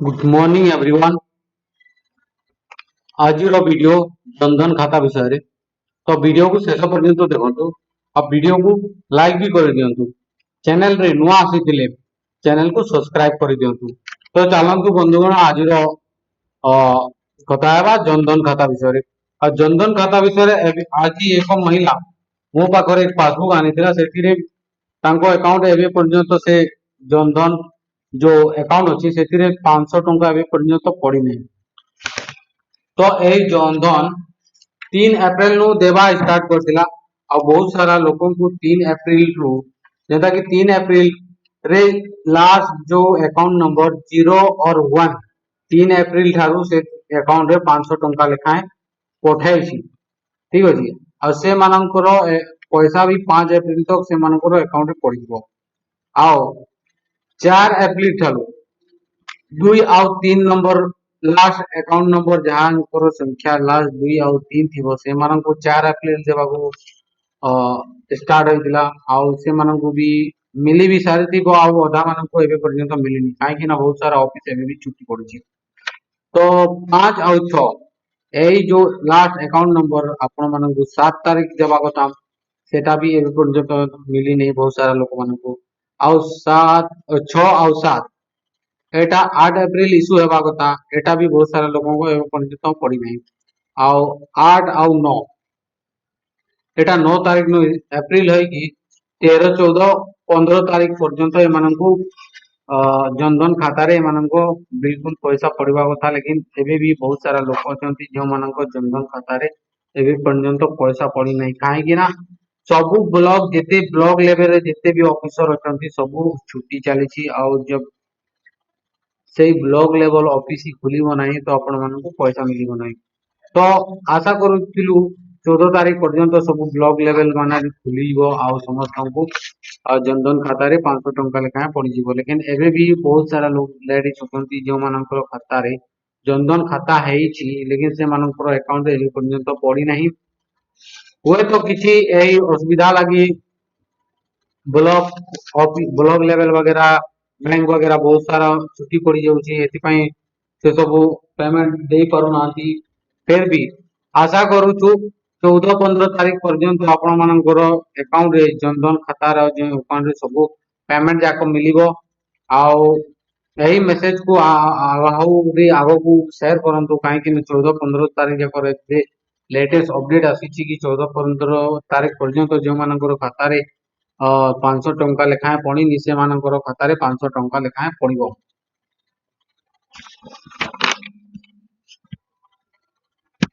Good morning everyone. आज video Jan Dhan खाता विषय रे। तो वीडियो को शेष पर्यंत देखो और वीडियो को लाइक भी कर दिंतु। चैनल रे नुआ आसी चैनल को सब्सक्राइब कर दिंतु। तो चलतु बंधुगण आज कथा है जनधन खाता विषय रे। और जनधन खाता विषय रे आज एक महिला मो पाखरे एक पासबुक आनी से अकाउंट एवं पर्यंत से जनधन जो अकाउंट अच्छी से 500 टंका एवं पर्यंत पड़ी नहीं। तो यही जनधन 3 एप्रिल नु देवा स्टार्ट करथिला और बहुत सारा लोगों को 3 एप्रिल रु जेता कि 3 एप्रिल रे लास्ट जो अकाउंट नंबर 0 और 1 3 एप्रिल ठारू से अकाउंट रे 500 टंका लेखाए पठाइछि। ठीक अछि और से मानकर पैसा भी 5 एप्रिल तक से मानकर अकाउंट रे पड़िबो। आओ 4 एप्रिल ठारू 2 और 3 नंबर लास्ट अकाउंट नंबर जहां करो संख्या लास्ट 2 और 3 थिबो से मानन को 4 एप्रिल देबाको स्टार्ट होइतिला आउ से मानन को भी मिली भी सारी थिबो आउ अधा मानन को एबे पर्यंत मिलिनी काहे कि ना बहुत सारा ऑफिस एबे भी छुट्टी पड़ुची। तो 5 और 6 एई जो लास्ट अकाउंट नंबर आपण मानन को 7 तारीख देबा कथा सेटा भी एबे पर्यंत मिली नहीं बहुत सारा लोक मानन को आउ 7 6 और 7 एटा 8 एप्रिल इश्यू हेबा कथा एटा भी बहुत सारा लोगों को एवं पर्यंत पड़ी नहीं। आउ 8 और 9 एटा 9 तारीख नो एप्रिल है कि 13 14 15 तारीख पर्यंत एमानंकु जनधन खाता रे एमानंको बिल्कुल पैसा पड़वा कथा लेकिन एबे भी बहुत सारा लोक अछंती जो मानंको जनधन खाता रे एबे पर्यंत पैसा पड़ी नहीं काहे कि ना सबु ब्लॉक जेते ब्लॉक लेवल रे जेते भी ऑफिसर अछंती सबु छुट्टी चलीची और जब से ब्लॉक लेवल ऑफिस ही खुलिबो नहीं तो आपण मानकु पैसा मिलिबो नहीं। तो आशा करूथिलु 14 तारीख पर्यंत सब ब्लॉक लेवल माने खुलिबो आ समस्त को जनधन खाता रे 500 टंका लेखा पड़ी जीवो लेकिन एबे भी बहुत सारा लोग लेडीज होतंती जो मानकर खाता रे जनधन खाता हेई छी लेकिन से मानकर अकाउंट रे पर्यंत पड़ी नहीं हुए तो किछि एही असुविधा लगी ब्लॉक ऑफिस ब्लॉक लेवल वगैरह बैंक वगैरह बहुत सारा छुट्टी पड़ी जाउची एथिपाई से सब पेमेंट दे पारु नांती। फिर भी आशा करूछु 14 15 तारीख पर्यंत आपण मानकर अकाउंट रे जनधन खाता रे जे अकाउंट रे सब पेमेंट जाको मिलिबो आउ यही मेसेज को आगो को शेयर करंतु काहे कि 14 15 तारीख जाकर लेटेस्ट अपडेट आसीची कि 14 15 तारीख पर्यंत जो मानकर खाता रे 500 टंका लेखाए पड़ी से मानकर खाता रे 500 टंका लेखाए पड़िबो।